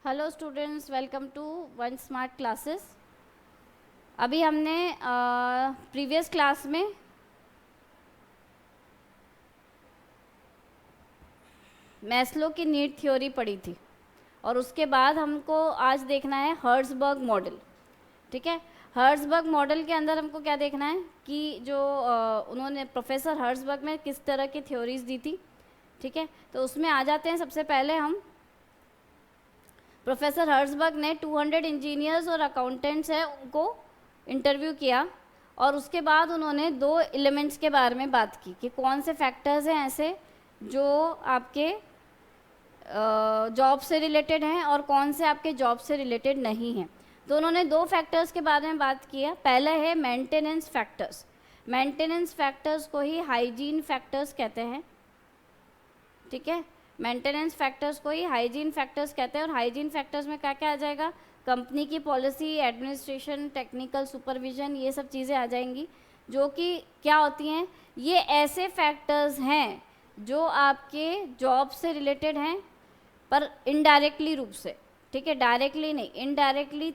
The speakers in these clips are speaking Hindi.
Hello students, welcome to one smart classes. अभी हमने प्रीवियस क्लास में मैस्लो की नीड थ्योरी पढ़ी थी और उसके बाद हमको आज देखना है हर्ट्ज़बर्ग मॉडल। ठीक है, हर्ट्ज़बर्ग मॉडल के अंदर हमको क्या देखना है कि जो उन्होंने प्रोफेसर हर्ट्ज़बर्ग में किस तरह की थ्योरीज दी थी। ठीक है, तो उसमें आ जाते हैं। सबसे पहले हम प्रोफेसर हर्ट्ज़बर्ग ने 200 इंजीनियर्स और अकाउंटेंट्स हैं उनको इंटरव्यू किया और उसके बाद उन्होंने दो एलिमेंट्स के बारे में बात की कि कौन से फैक्टर्स हैं ऐसे जो आपके जॉब से रिलेटेड हैं और कौन से आपके जॉब से रिलेटेड नहीं हैं। तो उन्होंने दो फैक्टर्स के बारे में बात किया। पहला है मेंटेनेंस फैक्टर्स। मेंटेनेंस फैक्टर्स को ही हाइजीन फैक्टर्स कहते हैं। ठीक है, मेंटेनेंस फैक्टर्स को ही हाइजीन फैक्टर्स कहते हैं और हाइजीन फैक्टर्स में क्या क्या आ जाएगा? कंपनी की पॉलिसी, एडमिनिस्ट्रेशन, टेक्निकल सुपरविजन, ये सब चीज़ें आ जाएंगी जो कि क्या होती हैं, ये ऐसे फैक्टर्स हैं जो आपके जॉब से रिलेटेड हैं पर इनडायरेक्टली रूप से। ठीक है, डायरेक्टली नहीं, इनडायरेक्टली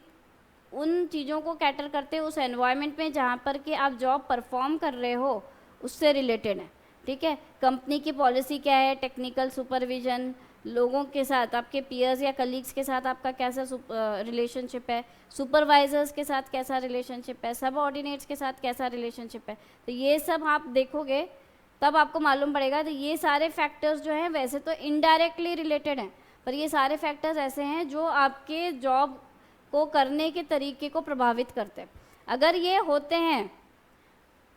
उन चीज़ों को कैटर करते हैं उस एनवायरनमेंट में जहाँ पर कि आप जॉब परफॉर्म कर रहे हो, उससे रिलेटेड है। ठीक है, कंपनी की पॉलिसी क्या है, टेक्निकल सुपरविजन, लोगों के साथ, आपके पीयर्स या कलीग्स के साथ आपका कैसा रिलेशनशिप है, सुपरवाइजर्स के साथ कैसा रिलेशनशिप है, सब ऑर्डिनेट्स के साथ कैसा रिलेशनशिप है। तो ये सब आप देखोगे तब आपको मालूम पड़ेगा। तो ये सारे फैक्टर्स जो हैं वैसे तो इनडायरेक्टली रिलेटेड हैं, पर ये सारे फैक्टर्स ऐसे हैं जो आपके जॉब को करने के तरीके को प्रभावित करते हैं। अगर ये होते हैं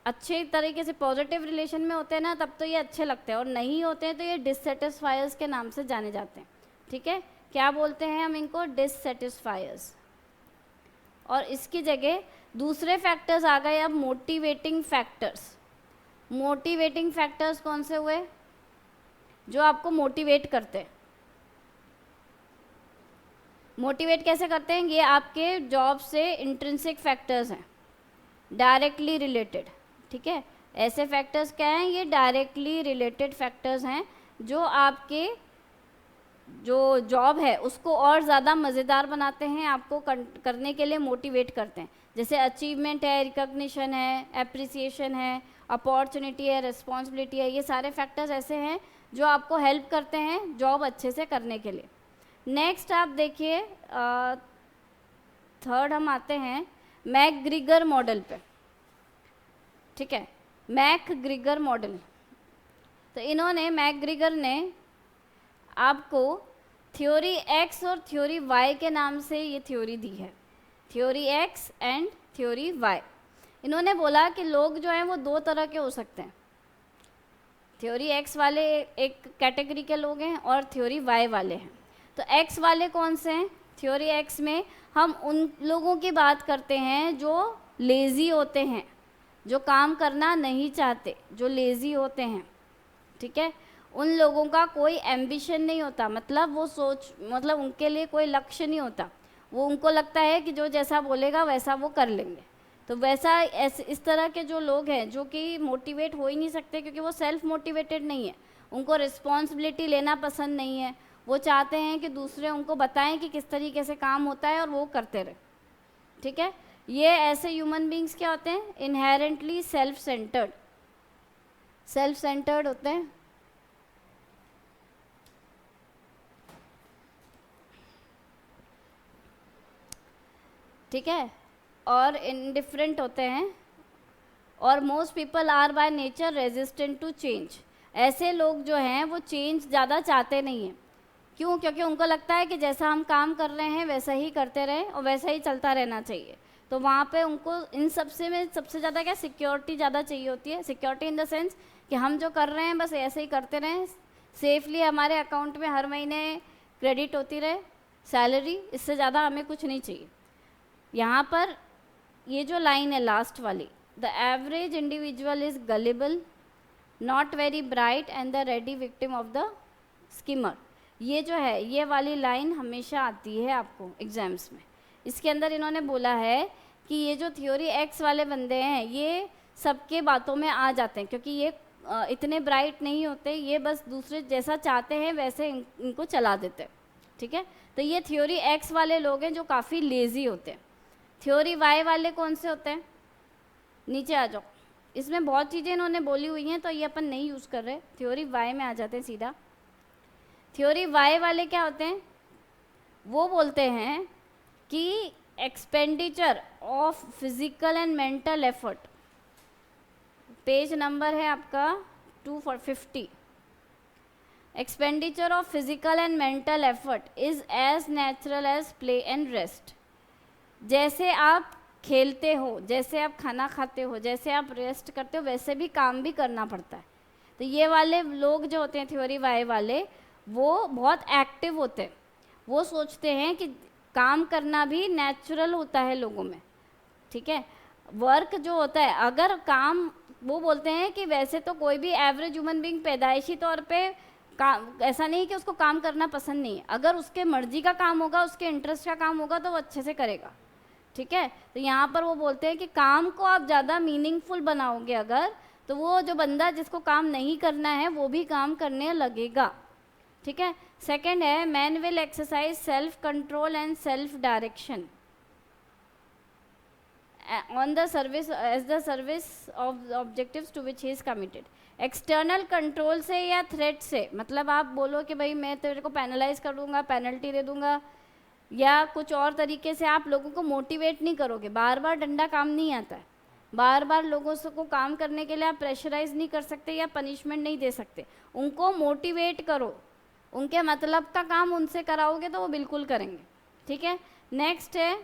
अच्छे तरीके से, पॉजिटिव रिलेशन में होते हैं ना, तब तो ये अच्छे लगते हैं, और नहीं होते हैं तो ये डिससेटिस्फायर्स के नाम से जाने जाते हैं। ठीक है, क्या बोलते हैं हम इनको? डिससेटिस्फायर्स। और इसकी जगह दूसरे फैक्टर्स आ गए अब, मोटिवेटिंग फैक्टर्स। मोटिवेटिंग फैक्टर्स कौन से हुए? जो आपको मोटिवेट करते हैं। मोटिवेट कैसे करते हैं? ये आपके जॉब से इंट्रिंसिक फैक्टर्स हैं, डायरेक्टली रिलेटेड। ठीक है, ऐसे फैक्टर्स क्या हैं? ये डायरेक्टली रिलेटेड फैक्टर्स हैं जो आपके जो जॉब है उसको और ज़्यादा मज़ेदार बनाते हैं, आपको करने के लिए मोटिवेट करते हैं। जैसे अचीवमेंट है, रिकॉग्निशन है, एप्रिसिएशन है, अपॉर्चुनिटी है, रिस्पॉन्सिबिलिटी है। ये सारे फैक्टर्स ऐसे हैं जो आपको हेल्प करते हैं जॉब अच्छे से करने के लिए। नेक्स्ट आप देखिए, थर्ड हम आते हैं मैकग्रीगर मॉडल पे। ठीक है, मैकग्रीगर मॉडल। तो इन्होंने, मैकग्रीगर ने आपको थ्योरी एक्स और थ्योरी वाई के नाम से ये थ्योरी दी है, theory X and theory Y. इन्होंने बोला कि लोग जो हैं वो दो तरह के हो सकते हैं। थ्योरी एक्स वाले एक कैटेगरी के लोग हैं और थ्योरी वाई वाले हैं। तो एक्स वाले कौन से हैं? थ्योरी एक्स में हम उन लोगों की बात करते हैं जो लेज़ी होते हैं, जो काम करना नहीं चाहते, जो लेज़ी होते हैं। ठीक है, उन लोगों का कोई एम्बिशन नहीं होता, मतलब वो मतलब उनके लिए कोई लक्ष्य नहीं होता। वो, उनको लगता है कि जो जैसा बोलेगा वैसा वो कर लेंगे। तो वैसा इस तरह के जो लोग हैं जो कि मोटिवेट हो ही नहीं सकते, क्योंकि वो सेल्फ मोटिवेटेड नहीं है, उनको रिस्पॉन्सिबिलिटी लेना पसंद नहीं है। वो चाहते हैं कि दूसरे उनको बताएं कि किस तरीके से काम होता है और वो करते रहे। ठीक है, ये ऐसे ह्यूमन बींग्स क्या होते हैं? Inherently self centred, self centred होते हैं। ठीक है, और इनडिफरेंट होते हैं। और most people are by nature resistant to change. ऐसे लोग जो हैं वो चेंज ज़्यादा चाहते नहीं हैं। क्यों? क्योंकि उनको लगता है कि जैसा हम काम कर रहे हैं वैसा ही करते रहें और वैसा ही चलता रहना चाहिए। तो वहाँ पे उनको इन सबसे में सबसे ज़्यादा क्या, सिक्योरिटी ज़्यादा चाहिए होती है। सिक्योरिटी इन द सेंस कि हम जो कर रहे हैं बस ऐसे ही करते रहें, सेफली हमारे अकाउंट में हर महीने क्रेडिट होती रहे सैलरी, इससे ज़्यादा हमें कुछ नहीं चाहिए। यहाँ पर ये जो लाइन है लास्ट वाली, the average individual is gullible, not very bright and the ready victim of the schemer. ये जो है, ये वाली लाइन हमेशा आती है आपको एग्जाम्स में। इसके अंदर इन्होंने बोला है कि ये जो थ्योरी एक्स वाले बंदे हैं ये सबके बातों में आ जाते हैं, क्योंकि ये इतने ब्राइट नहीं होते, ये बस दूसरे जैसा चाहते हैं वैसे इनको चला देते हैं। ठीक है। तो ये थ्योरी एक्स वाले लोग हैं जो काफ़ी लेज़ी होते हैं। थ्योरी वाई वाले कौन से होते हैं? नीचे आ जाओ, इसमें बहुत चीज़ें इन्होंने बोली हुई हैं तो ये अपन नहीं यूज़ कर रहे। थ्योरी वाई में आ जाते हैं सीधा। थ्योरी वाई वाले क्या होते हैं? वो बोलते हैं कि expenditure of physical and mental effort, page number है आपका 250, expenditure of physical and mental effort is as natural as play and rest. जैसे आप खेलते हो, जैसे आप खाना खाते हो, जैसे आप रेस्ट करते हो, वैसे भी काम भी करना पड़ता है। तो ये वाले लोग जो होते हैं थ्योरी वाई वाले, वो बहुत एक्टिव होते हैं। वो सोचते हैं कि काम करना भी नेचुरल होता है लोगों में, ठीक है। वर्क जो होता है, अगर काम, वो बोलते हैं कि वैसे तो कोई भी एवरेज ह्यूमन बीइंग पैदाइशी तौर पे काम, ऐसा नहीं कि उसको काम करना पसंद नहीं है। अगर उसके मर्जी का काम होगा, उसके इंटरेस्ट का काम होगा, तो वो अच्छे से करेगा, ठीक है। तो यहाँ पर वो बोलते हैं कि काम को आप ज़्यादा मीनिंगफुल बनाओगे अगर, तो वो जो बंदा जिसको काम नहीं करना है वो भी काम करने लगेगा, ठीक है। सेकंड है man will exercise self control and self direction on the service as the service of objectives to which he is committed. External control से या थ्रेट से, मतलब आप बोलो कि भाई मैं तेरे को पेनलाइज कर दूंगा, पेनल्टी दे दूंगा, या कुछ और तरीके से आप लोगों को मोटिवेट नहीं करोगे। बार बार डंडा काम नहीं आता है, बार बार लोगों को काम करने के लिए आप प्रेशराइज नहीं कर सकते या पनिशमेंट नहीं दे सकते। उनको मोटिवेट करो, उनके मतलब का काम उनसे कराओगे तो वो बिल्कुल करेंगे, ठीक है। नेक्स्ट है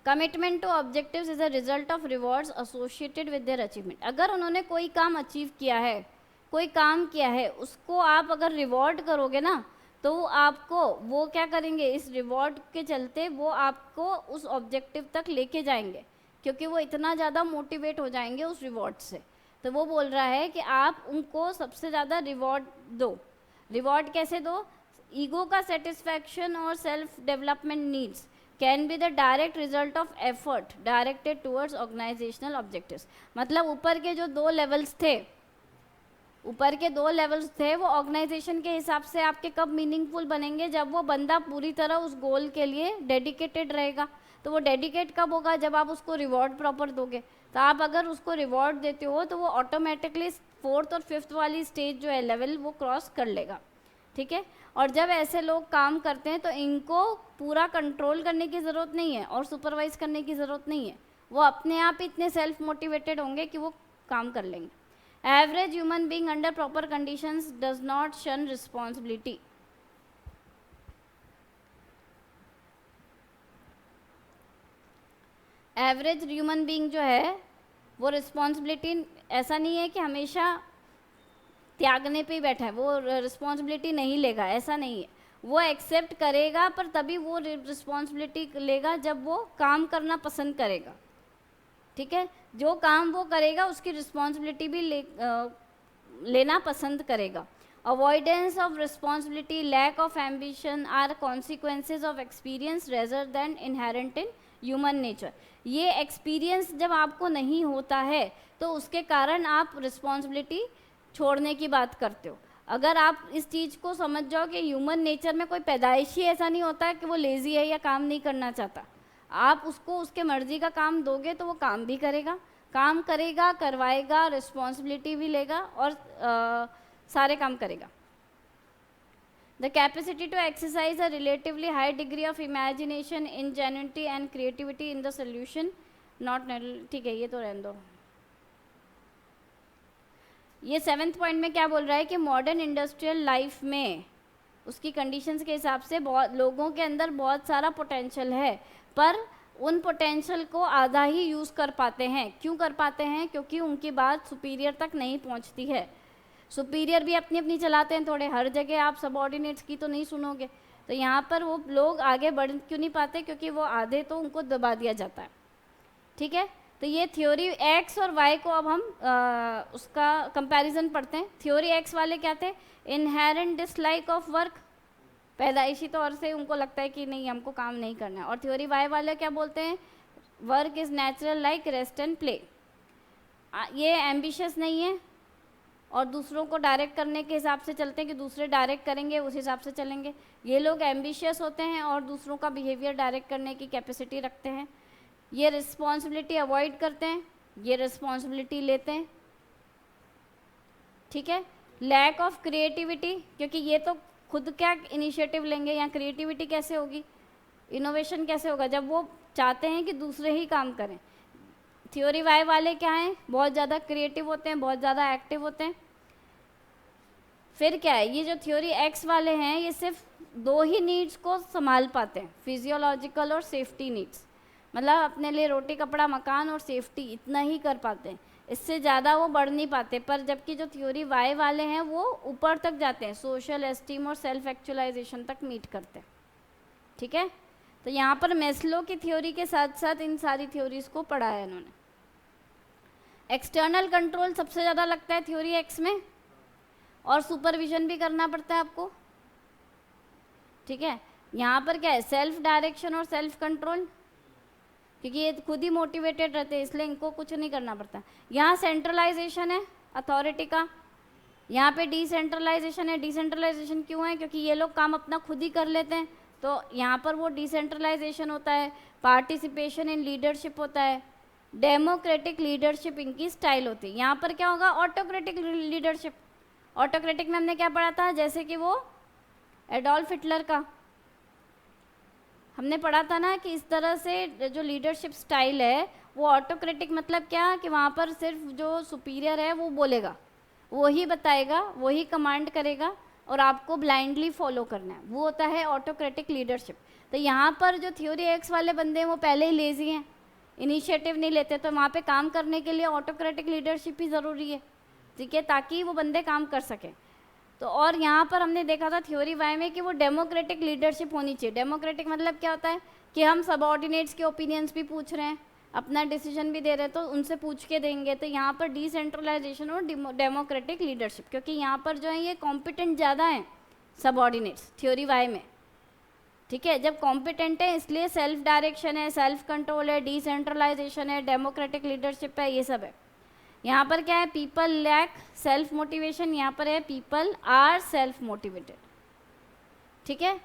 commitment to objectives is a result of rewards associated with their achievement. अगर उन्होंने कोई काम अचीव किया है, कोई काम किया है, उसको आप अगर रिवॉर्ड करोगे ना, तो आपको वो क्या करेंगे, इस रिवॉर्ड के चलते वो आपको उस ऑब्जेक्टिव तक लेके जाएंगे, क्योंकि वो इतना ज़्यादा मोटिवेट हो जाएंगे उस रिवॉर्ड से। तो वो बोल रहा है कि आप उनको सबसे ज़्यादा रिवॉर्ड दो। रिवॉर्ड कैसे दो? ईगो का सेटिस्फैक्शन और self development needs can be the direct result of effort directed towards organisational objectives. मतलब ऊपर के जो दो लेवल्स थे, वो ऑर्गेनाइजेशन के हिसाब से आपके कब मीनिंगफुल बनेंगे? जब वो बंदा पूरी तरह उस गोल के लिए डेडिकेटेड रहेगा। तो वो डेडिकेट कब होगा? जब आप उसको रिवॉर्ड प्रॉपर दोगे। तो आप अगर उसको रिवॉर्ड देते हो तो वो ऑटोमेटिकली 4th और 5th वाली स्टेज जो है लेवल, वो क्रॉस कर लेगा, ठीक है। और जब ऐसे लोग काम करते हैं तो इनको पूरा कंट्रोल करने की ज़रूरत नहीं है और सुपरवाइज करने की ज़रूरत नहीं है। वो अपने आप इतने सेल्फ मोटिवेटेड होंगे कि वो काम कर लेंगे। Average human being under proper conditions does not शन रिस्पॉन्सिबिलिटी। एवरेज ह्यूमन बीइंग जो है वो रिस्पॉन्सिबिलिटी, ऐसा नहीं है कि हमेशा त्यागने पे ही बैठा है, वो रिस्पॉन्सिबिलिटी नहीं लेगा, ऐसा नहीं है। वो एक्सेप्ट करेगा, पर तभी वो रिस्पॉन्सिबिलिटी लेगा जब वो काम करना पसंद करेगा, ठीक है। जो काम वो करेगा उसकी रिस्पॉन्सिबिलिटी भी लेना पसंद करेगा। Avoidance of responsibility, lack of ambition are consequences of experience rather than inherent in human nature. ये एक्सपीरियंस जब आपको नहीं होता है तो उसके कारण आप रिस्पॉन्सिबिलिटी छोड़ने की बात करते हो। अगर आप इस चीज़ को समझ जाओ कि ह्यूमन नेचर में कोई पैदाइशी ऐसा नहीं होता है कि वो लेज़ी है या काम नहीं करना चाहता। आप उसको उसके मर्जी का काम दोगे तो वो काम भी करेगा, करवाएगा, रिस्पॉन्सिबिलिटी भी लेगा और सारे काम करेगा। The capacity to exercise a relatively high degree of imagination, ingenuity and creativity in the solution not, ठीक है, ये तो रहने दो। ये 7th पॉइंट में क्या बोल रहा है कि मॉडर्न इंडस्ट्रियल लाइफ में उसकी कंडीशंस के हिसाब से बहुत लोगों के अंदर बहुत सारा पोटेंशियल है, पर उन पोटेंशियल को आधा ही यूज़ कर पाते हैं। क्यों कर पाते हैं? क्योंकि उनकी बात सुपीरियर तक नहीं पहुंचती है। सुपीरियर भी अपनी अपनी चलाते हैं थोड़े, हर जगह आप सबऑर्डिनेट्स की तो नहीं सुनोगे। तो यहाँ पर वो लोग आगे बढ़ क्यों नहीं पाते? क्योंकि वो आधे तो उनको दबा दिया जाता है, ठीक है। तो ये थ्योरी एक्स और वाई को अब हम उसका कंपैरिजन पढ़ते हैं। थ्योरी एक्स वाले क्या थे? इनहेरेंट डिसलाइक ऑफ वर्क, पैदाइशी तौर से उनको लगता है कि नहीं हमको काम नहीं करना है। और थ्योरी वाई वाले क्या बोलते हैं? Work is natural like rest and play. ये एम्बिशियस नहीं है, और दूसरों को डायरेक्ट करने के हिसाब से चलते हैं कि दूसरे डायरेक्ट करेंगे उस हिसाब से चलेंगे। ये लोग एम्बिशियस होते हैं और दूसरों का बिहेवियर डायरेक्ट करने की कैपेसिटी रखते हैं। ये रिस्पॉन्सिबिलिटी अवॉइड करते हैं, ये रिस्पॉन्सिबिलिटी लेते हैं। ठीक है। लैक ऑफ क्रिएटिविटी, क्योंकि ये तो खुद क्या इनिशिएटिव लेंगे, यहाँ क्रिएटिविटी कैसे होगी, इनोवेशन कैसे होगा जब वो चाहते हैं कि दूसरे ही काम करें। थ्योरी वाई वाले क्या हैं, बहुत ज़्यादा क्रिएटिव होते हैं, बहुत ज़्यादा एक्टिव होते हैं। फिर क्या है, ये जो थ्योरी एक्स वाले हैं ये सिर्फ दो ही नीड्स को संभाल पाते हैं, फिजियोलॉजिकल और सेफ्टी नीड्स। मतलब अपने लिए रोटी कपड़ा मकान और सेफ्टी इतना ही कर पाते हैं, इससे ज़्यादा वो बढ़ नहीं पाते। पर जबकि जो थ्योरी वाई वाले हैं वो ऊपर तक जाते हैं, सोशल एस्टीम और सेल्फ एक्चुअलाइजेशन तक मीट करते हैं। ठीक है। तो यहाँ पर मेस्लो की थ्योरी के साथ साथ इन सारी थ्योरीज को पढ़ा है इन्होंने। एक्सटर्नल कंट्रोल सबसे ज़्यादा लगता है थ्योरी एक्स में, और सुपरविजन भी करना पड़ता है आपको। ठीक है। यहाँ पर क्या है, सेल्फ डायरेक्शन और सेल्फ कंट्रोल, क्योंकि ये खुद ही मोटिवेटेड रहते हैं इसलिए इनको कुछ नहीं करना पड़ता। यहाँ सेंट्रलाइजेशन है अथॉरिटी का, यहाँ पे डिसेंट्रलाइजेशन है। डिसेंट्रलाइजेशन क्यों है, क्योंकि ये लोग काम अपना खुद ही कर लेते हैं, तो यहाँ पर वो डिसेंट्रलाइजेशन होता है। पार्टिसिपेशन इन लीडरशिप होता है। डेमोक्रेटिक लीडरशिप इनकी स्टाइल होती है। यहाँ पर क्या होगा, ऑटोक्रेटिक लीडरशिप। ऑटोक्रेटिक में हमने क्या पढ़ा था, जैसे कि वो एडोल्फ हिटलर का हमने पढ़ा था ना, कि इस तरह से जो लीडरशिप स्टाइल है वो ऑटोक्रेटिक मतलब क्या, कि वहाँ पर सिर्फ जो सुपीरियर है वो बोलेगा, वही बताएगा, वही कमांड करेगा और आपको ब्लाइंडली फॉलो करना है, वो होता है ऑटोक्रेटिक लीडरशिप। तो यहाँ पर जो थ्योरी एक्स वाले बंदे हैं वो पहले ही लेजी हैं, इनिशिएटिव नहीं लेते, तो वहाँ पे काम करने के लिए ऑटोक्रेटिक लीडरशिप ही ज़रूरी है। ठीक है, ताकि वो बंदे काम कर सकें। तो और यहाँ पर हमने देखा था थ्योरी वाई में कि वो डेमोक्रेटिक लीडरशिप होनी चाहिए। डेमोक्रेटिक मतलब क्या होता है कि हम सबऑर्डिनेट्स के ओपिनियंस भी पूछ रहे हैं, अपना डिसीजन भी दे रहे हैं, तो उनसे पूछ के देंगे। तो यहाँ पर डिसेंट्रलाइजेशन और डेमोक्रेटिक लीडरशिप, क्योंकि यहाँ पर जो है ये कॉम्पिटेंट ज़्यादा हैं सबऑर्डिनेट्स थ्योरी वाई में। ठीक है, जब कॉम्पिटेंट है इसलिए सेल्फ डायरेक्शन है, सेल्फ कंट्रोल है, डिसेंट्रलाइजेशन है, डेमोक्रेटिक लीडरशिप है, ये सब है। यहाँ पर क्या है, पीपल लैक सेल्फ मोटिवेशन, यहाँ पर है पीपल आर सेल्फ मोटिवेटेड। ठीक है।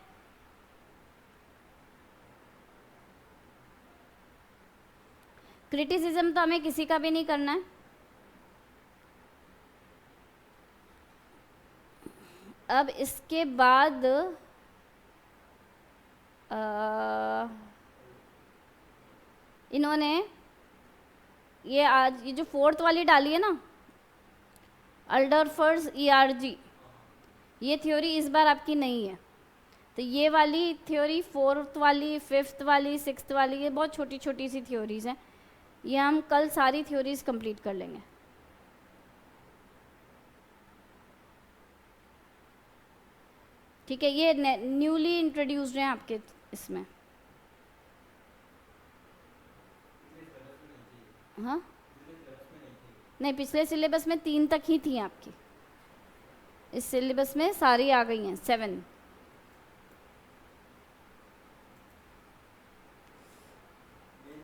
क्रिटिसिज्म तो हमें किसी का भी नहीं करना है। अब इसके बाद इन्होंने ये आज ये जो फोर्थ वाली डाली है ना, अल्डरफर्स ERG, ये थ्योरी इस बार आपकी नहीं है। तो ये वाली थ्योरी फोर्थ वाली, फिफ्थ वाली, सिक्स्थ वाली, ये बहुत छोटी छोटी सी थ्योरीज हैं, ये हम कल सारी थ्योरीज कंप्लीट कर लेंगे। ठीक है, ये न्यूली इंट्रोड्यूस्ड हैं आपके इसमें। हाँ नहीं, पिछले सिलेबस में 3 तक ही थी आपकी, इस सिलेबस में सारी आ गई हैं 7।